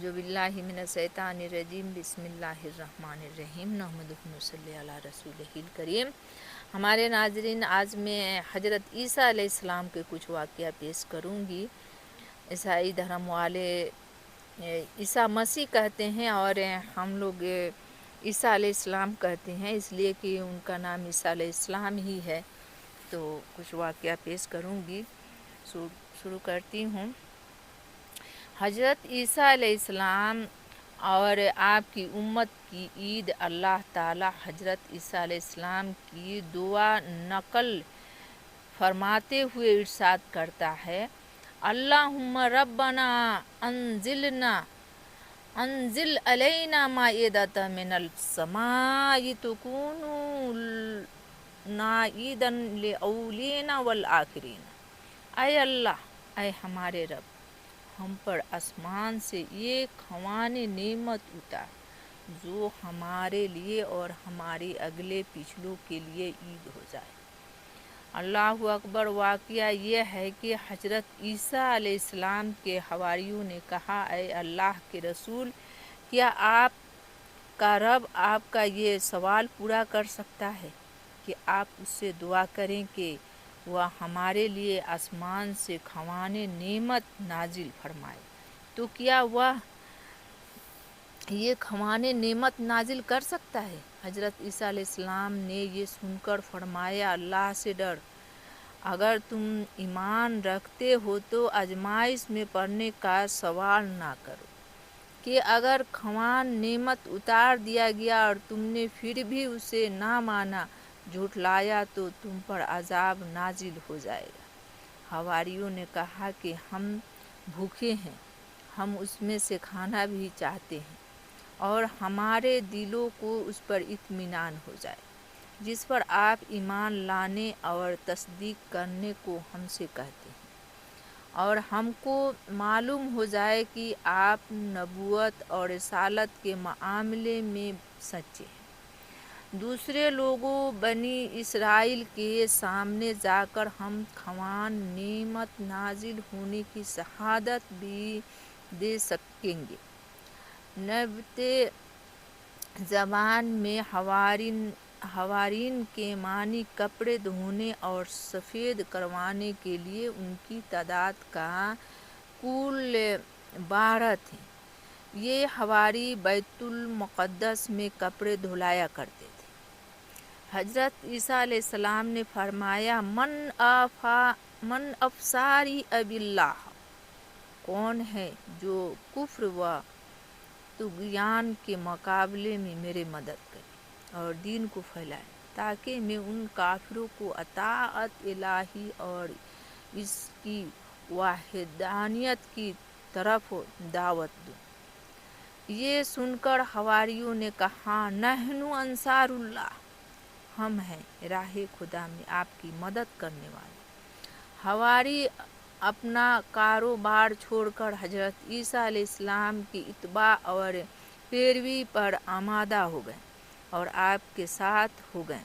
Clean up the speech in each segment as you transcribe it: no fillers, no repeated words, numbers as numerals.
اعوذ باللہ من الشیطان الرجیم بسم اللہ الرحمن الرحیم نحمدہ ونصلی علی رسولہ الکریم۔ ہمارے ناظرین، آج میں حضرت عیسیٰ علیہ السلام کے کچھ واقعہ پیش کروں گی۔ عیسائی دھرم والے عیسیٰ مسیح کہتے ہیں اور ہم لوگ عیسیٰ علیہ السلام کہتے ہیں، اس لیے کہ ان کا نام عیسیٰ علیہ السلام ہی ہے۔ تو کچھ واقعہ پیش کروں گی، شروع کرتی ہوں۔ حضرت عیسیٰ علیہ السلام اور آپ کی امت کی عید اللہ تعالی حضرت عیسیٰ علیہ السلام کی دعا نقل فرماتے ہوئے ارشاد کرتا ہے: اللہم ربنا انزل علینا مائدۃ من السماء تکون لنا عیدا للاولین والآخرین۔ اے اللہ، اے ہمارے رب، ہم پر آسمان سے ایک خوان نعمت اتار جو ہمارے لیے اور ہمارے اگلے پچھلوں کے لیے عید ہو جائے۔ اللہ اکبر۔ واقعہ یہ ہے کہ حضرت عیسیٰ علیہ السلام کے حواریوں نے کہا: اے اللہ کے رسول، کیا آپ کا رب آپ کا یہ سوال پورا کر سکتا ہے کہ آپ اس سے دعا کریں کہ وہ ہمارے لیے آسمان سے خوان نعمت نازل فرمائے؟ تو کیا وہ یہ خوان نعمت نازل کر سکتا ہے؟ حضرت عیسیٰ علیہ السلام نے یہ سن کر فرمایا: اللہ سے ڈر، اگر تم ایمان رکھتے ہو تو آزمائش میں پڑنے کا سوال نہ کرو کہ اگر خوان نعمت اتار دیا گیا اور تم نے پھر بھی اسے نہ مانا، جھٹلایا، تو تم پر عذاب نازل ہو جائے گا۔ حواریوں نے کہا کہ ہم بھوکے ہیں، ہم اس میں سے کھانا بھی چاہتے ہیں اور ہمارے دلوں کو اس پر اطمینان ہو جائے جس پر آپ ایمان لانے اور تصدیق کرنے کو ہم سے کہتے ہیں، اور ہم کو معلوم ہو جائے کہ آپ نبوت اور رسالت کے معاملے میں سچے ہیں۔ دوسرے لوگوں بنی اسرائیل کے سامنے جا کر ہم خوان نعمت نازل ہونے کی شہادت بھی دے سکیں گے۔ نبوت زبان میں حوارین کے معنی کپڑے دھونے اور سفید کروانے کے لیے ان کی تعداد کا کل 12 تھے۔ یہ حواری بیت المقدس میں کپڑے دھلایا کرتے تھے۔ حضرت عیسیٰ علیہ السلام نے فرمایا: من افساری اب اللہ، کون ہے جو کفر و طغیان کے مقابلے میں میرے مدد کرے اور دین کو پھیلائے، تاکہ میں ان کافروں کو اطاعت الہی اور اس کی وحدانیت کی طرف دعوت دوں۔ یہ سن کر حواریوں نے کہا: نحن انصار اللہ، ہم ہیں راہ خدا میں آپ کی مدد کرنے والے۔ حواری اپنا کاروبار چھوڑ کر حضرت عیسیٰ علیہ السلام کی اتباع اور پیروی پر آمادہ ہو گئے اور آپ کے ساتھ ہو گئے۔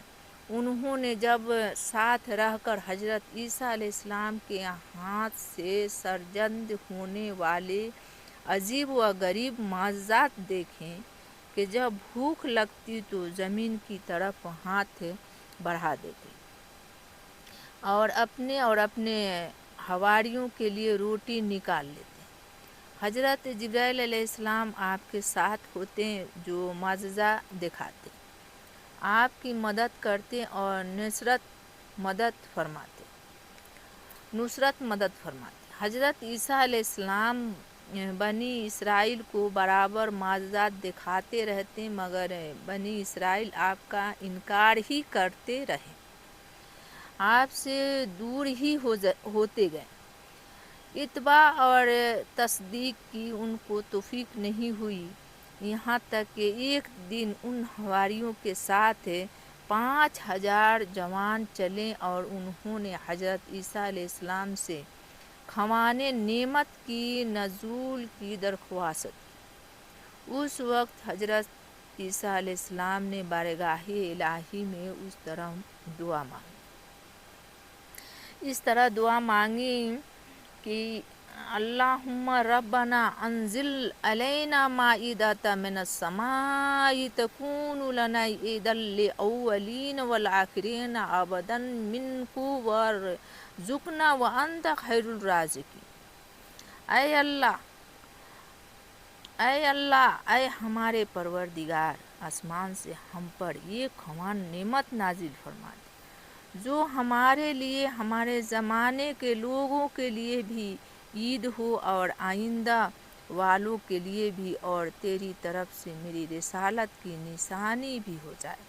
انہوں نے جب ساتھ رہ کر حضرت عیسیٰ علیہ السلام کے ہاتھ سے سرزد ہونے والے عجیب و غریب معجزات دیکھے کہ جب بھوک لگتی تو زمین کی طرف ہاتھ بڑھا دیتے اور اپنے حواریوں کے لیے روٹی نکال لیتے۔ حضرت جبرائیل علیہ السلام آپ کے ساتھ ہوتے جو معجزہ دکھاتے، آپ کی مدد کرتے اور نصرت مدد فرماتے۔ حضرت عیسیٰ علیہ السلام بنی اسرائیل کو برابر معجزات دکھاتے رہتے، مگر بنی اسرائیل آپ کا انکار ہی کرتے رہے، آپ سے دور ہی ہوتے گئے۔ اتباع اور تصدیق کی ان کو توفیق نہیں ہوئی، یہاں تک کہ ایک دن ان حواریوں کے ساتھ 5000 جوان چلے اور انہوں نے حضرت عیسیٰ علیہ السلام سے خوان نعمت کی نزول کی درخواست کی۔ اس وقت حضرت عیسیٰ علیہ السلام نے بارگاہ الہی میں اس طرح دعا مانگی کہ اللہم ربنا انزل علینا مائدۃ من السماء تکون لنا عیدا للاولین والآخرین عبدا منک وارزقنا وانت خیر الرازقین۔ اے اللہ، اے ہمارے پروردگار، آسمان سے ہم پر یہ خواندہ نعمت نازل فرما دے جو ہمارے لیے، ہمارے زمانے کے لوگوں کے لیے بھی عید ہو اور آئندہ والوں کے لیے بھی، اور تیری طرف سے میری رسالت کی نشانی بھی ہو جائے۔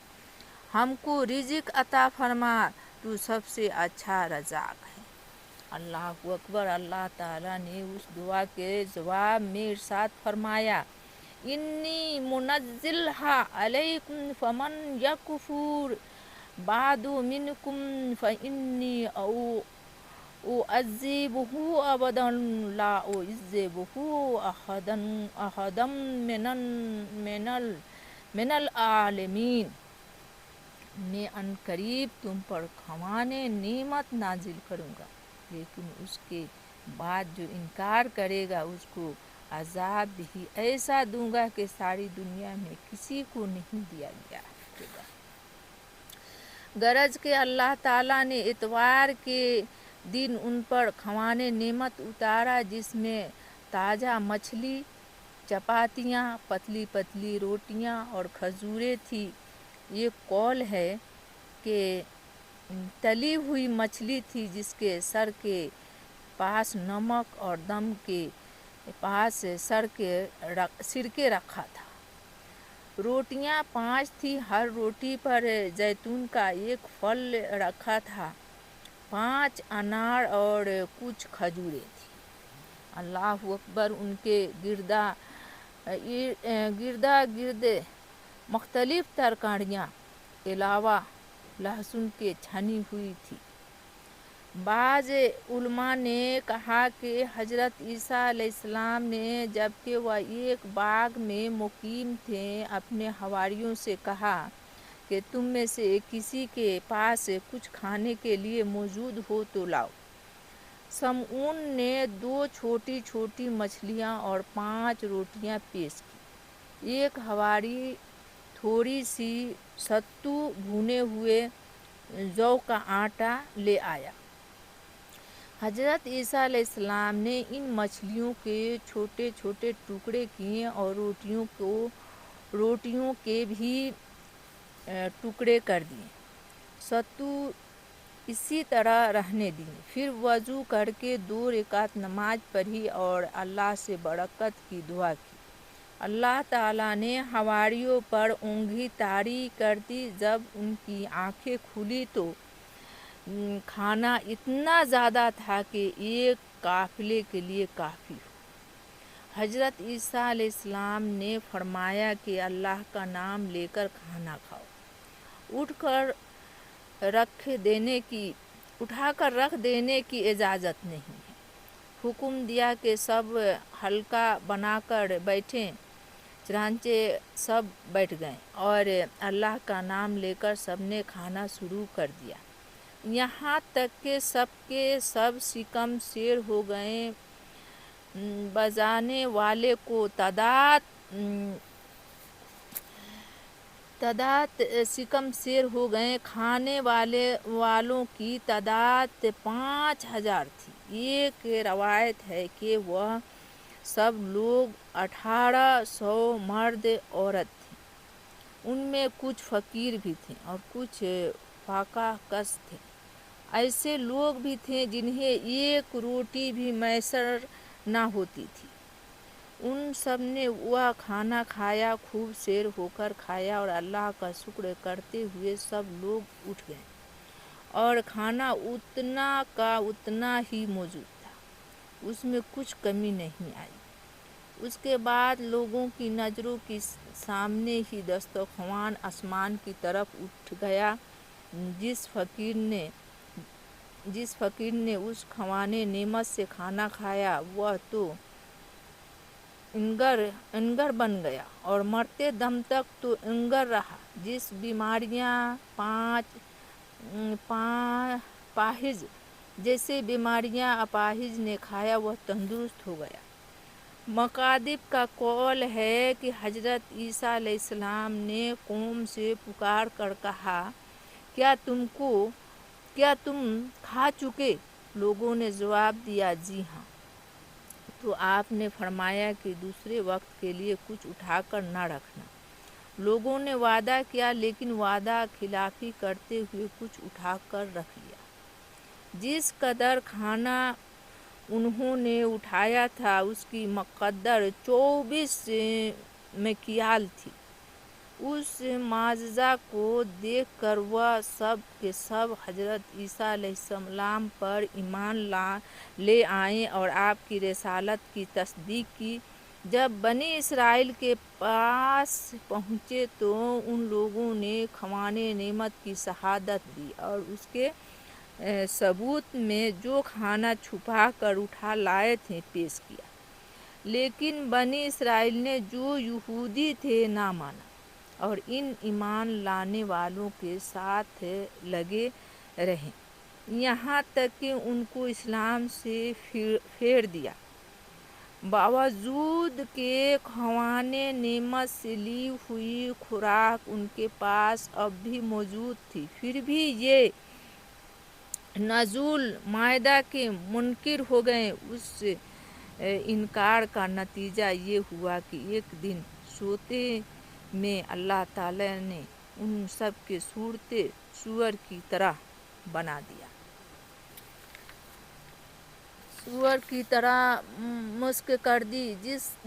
ہم کو رزق عطا فرما، تو سب سے اچھا رزاق ہے۔ اللہ اکبر۔ اللہ تعالیٰ نے اس دعا کے جواب میں ارشاد فرمایا، انی منزلھا علیکم فمن یکفر بعد منکم فانی اعذبہ ابدا لا اعذبہ احدا من العالمین۔ میں ان قریب تم پر خواندہ نعمت نازل کروں گا، لیکن اس کے بعد جو انکار کرے گا اس کو عذاب بھی ایسا دوں گا کہ ساری دنیا میں کسی کو نہیں دیا گیا ہوگا۔ غرض کہ اللہ تعالیٰ نے اتوار کے دن ان پر خواندہ نعمت اتارا، جس میں تازہ مچھلی، چپاتیاں، پتلی پتلی روٹیاں اور کھجوریں تھیں۔ یہ قول ہے کہ تلی ہوئی مچھلی تھی جس کے سر کے پاس نمک اور دم کے پاس سرکے رکھا تھا۔ روٹیاں 5 تھیں، ہر روٹی پر زیتون کا ایک پھل رکھا تھا، 5 انار اور کچھ کھجوریں تھیں۔ اللہ اکبر۔ ان کے گرد مختلف ترکاریاں علاوہ لہسن کے چھنی ہوئی تھی۔ بعض علماء نے کہا کہ حضرت عیسیٰ علیہ السلام نے جبکہ وہ ایک باغ میں مقیم تھے اپنے حواریوں سے کہا کہ تم میں سے کسی کے پاس کچھ کھانے کے لیے موجود ہو تو لاؤ۔ سمعون نے 2 چھوٹی چھوٹی مچھلیاں اور 5 روٹیاں پیش کی۔ ایک حواری تھوڑی سی ستو بھنے ہوئے جو کا آٹا لے آیا۔ حضرت عیسیٰ علیہ السلام نے ان مچھلیوں کے چھوٹے چھوٹے ٹکڑے کیے اور روٹیوں کے بھی ٹکڑے کر دیے، ستو اسی طرح رہنے دی۔ پھر وضو کر کے 2 رکعت نماز پڑھی اور اللہ سے برکت کی دعا کی۔ اللہ تعالیٰ نے حواریوں پر انگلی طاری کر دی۔ جب ان کی آنکھیں کھلی تو کھانا اتنا زیادہ تھا کہ ایک قافلے کے لیے کافی ہو۔ حضرت عیسیٰ علیہ السلام نے فرمایا کہ اللہ کا نام لے کر کھانا کھاؤ، اٹھا کر رکھ دینے کی اجازت نہیں ہے۔ حکم دیا کہ سب حلقہ بنا کر بیٹھیں، چنانچہ سب بیٹھ گئے اور اللہ کا نام لے کر سب نے کھانا شروع کر دیا، یہاں تک کہ سب کے سب شکم سیر ہو گئے۔ بجانے والے کو تعداد شکم سیر ہو گئے۔ کھانے والوں کی تعداد 5000 تھی۔ ایک روایت ہے کہ وہ سب لوگ 1800 مرد عورت تھے، ان میں کچھ فقیر بھی تھے اور کچھ فاقہ کش تھے۔ ایسے لوگ بھی تھے جنہیں ایک روٹی بھی میسر نہ ہوتی تھی۔ ان سب نے وہ کھانا کھایا، خوب سیر ہو کر کھایا اور اللہ کا شکر کرتے ہوئے سب لوگ اٹھ گئے، اور کھانا اتنا کا اتنا ہی موجود تھا، اس میں کچھ کمی نہیں آئی۔ اس کے بعد لوگوں کی نظروں کے سامنے ہی دسترخوان آسمان کی طرف اٹھ گیا۔ جس فقیر نے اس خواندہ نعمت سے کھانا کھایا وہ تو انگر بن گیا اور مرتے دم تک تو انگر رہا۔ جس بیماریاں پاہج جیسے بیماریاں اپاہج نے کھایا وہ تندرست ہو گیا۔ مکاتب کا قول ہے کہ حضرت عیسیٰ علیہ السلام نے قوم سے پکار کر کہا، کیا تم کھا چکے؟ لوگوں نے جواب دیا، جی ہاں۔ تو آپ نے فرمایا کہ دوسرے وقت کے لیے کچھ اٹھا کر نہ رکھنا۔ لوگوں نے وعدہ کیا، لیکن وعدہ خلافی کرتے ہوئے کچھ اٹھا کر رکھ لیا۔ جس قدر کھانا انہوں نے اٹھایا تھا اس کی مقدار 24 مکیال تھی۔ اس معجزہ کو دیکھ کر وہ سب کے سب حضرت عیسیٰ علیہ السلام پر ایمان لے آئے اور آپ کی رسالت کی تصدیق کی۔ جب بنی اسرائیل کے پاس پہنچے تو ان لوگوں نے خوان نعمت کی شہادت دی اور اس کے ثبوت میں جو کھانا چھپا کر اٹھا لائے تھے پیش کیا، لیکن بنی اسرائیل نے جو یہودی تھے نہ مانا اور ان ایمان لانے والوں کے ساتھ لگے رہے، یہاں تک کہ ان کو اسلام سے پھیر دیا۔ باوجود کہ خوان نعمت سے لی ہوئی خوراک ان کے پاس اب بھی موجود تھی، پھر بھی یہ نزول مائدہ کے منکر ہو گئے۔ اس انکار کا نتیجہ یہ ہوا کہ ایک دن سوتے میں اللہ تعالیٰ نے ان سب کی صورتیں سور کی طرح بنا دیا، سور کی طرح مسخ کر دی۔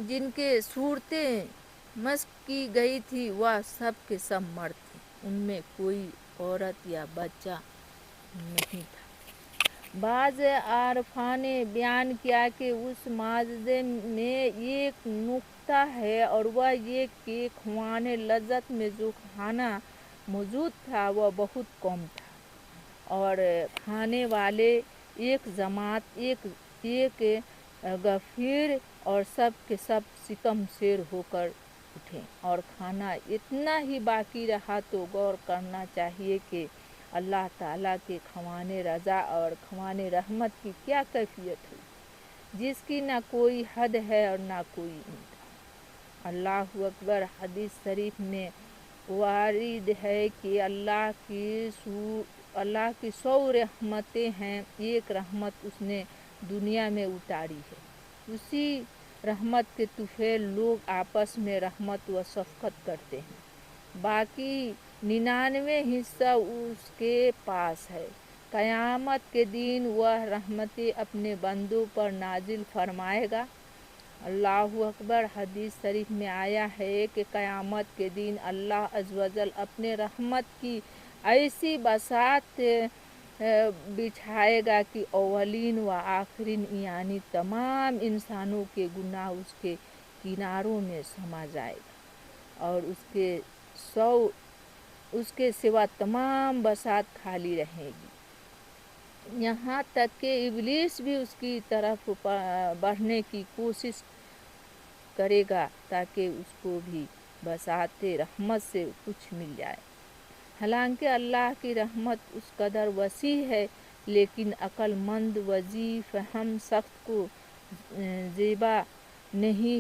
جن کے صورتیں مسخ کی گئی تھی وہ سب کے سب مرد تھے، ان میں کوئی عورت یا بچہ نہیں تھا۔ بعض عارفان نے بیان کیا کہ اس معجزے میں ایک نکتہ ہے اور وہ یہ کہ خوان لذت میں جو کھانا موجود تھا وہ بہت کم تھا اور کھانے والے ایک جماعت ایک غفیر اور سب کے سب شکم سیر ہو کر اٹھے اور کھانا اتنا ہی باقی رہا۔ تو غور کرنا چاہیے کہ اللہ تعالیٰ کے خوان رضا اور خوان رحمت کی کیا کیفیت ہوئی، جس کی نہ کوئی حد ہے اور نہ کوئی انتہا۔ اللہ اکبر۔ حدیث شریف میں وارد ہے کہ اللہ کی 100 رحمتیں ہیں، ایک رحمت اس نے دنیا میں اتاری ہے، اسی رحمت کے طفیل لوگ آپس میں رحمت و شفقت کرتے ہیں، باقی 99 حصہ اس کے پاس ہے۔ قیامت کے دن وہ رحمتیں اپنے بندوں پر نازل فرمائے گا۔ اللہ اکبر۔ حدیث شریف میں آیا ہے کہ قیامت کے دن اللہ عز و جل اپنے رحمت کی ایسی بساط بچھائے گا کہ اولین و آخرین یعنی تمام انسانوں کے گناہ اس کے کناروں میں سما جائے گا اور اس کے سوا تمام بساط خالی رہے گی، یہاں تک کہ ابلیس بھی اس کی طرف بڑھنے کی کوشش کرے گا تاکہ اس کو بھی بساط رحمت سے کچھ مل جائے۔ حالانکہ اللہ کی رحمت اس قدر وسیع ہے، لیکن عقل مند و ذی فہم شخص کو زیبا نہیں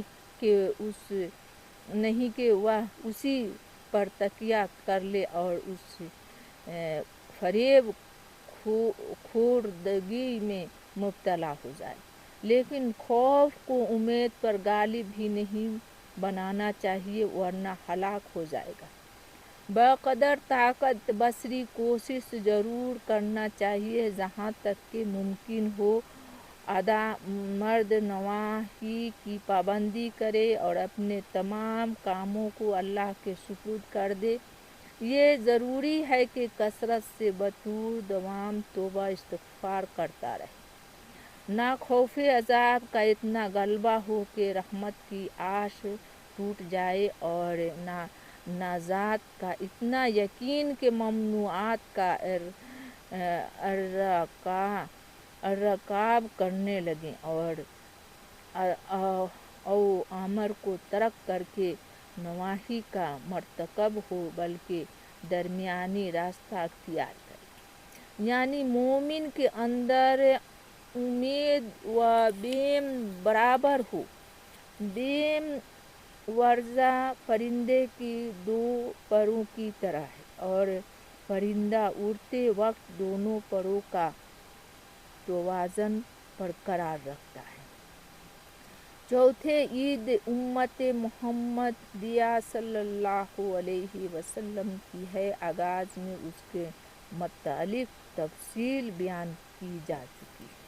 کہ وہ اسی پر تکیہ کر لے اور اس فریب خوردگی میں مبتلا ہو جائے، لیکن خوف کو امید پر غالب ہی نہیں بنانا چاہیے ورنہ ہلاک ہو جائے گا۔ بقدر طاقت بصری کوشش ضرور کرنا چاہیے، جہاں تک کہ ممکن ہو مرد نواہی کی پابندی کرے اور اپنے تمام کاموں کو اللہ کے سپرد کر دے۔ یہ ضروری ہے کہ کثرت سے بطور دوام توبہ استغفار کرتا رہے، نہ خوف عذاب کا اتنا غلبہ ہو کہ رحمت کی آس ٹوٹ جائے اور نہ نجات کا اتنا یقین کہ ممنوعات کا ارتکاب کرنے لگے اور اوامر کو ترک کر کے نواہی کا مرتکب ہو، بلکہ درمیانی راستہ اختیار کرے۔ یعنی مومن کے اندر امید و بیم برابر ہو. بیم ورزہ پرندے کی دو پروں کی طرح ہے، اور پرندہ اڑتے وقت دونوں پروں کا توازن برقرار رکھتا ہے. چوتھے، عید امت محمدیہ صلی اللہ علیہ وسلم کی ہے. آغاز میں اس کے متعلق تفصیل بیان کی جا چکی ہے.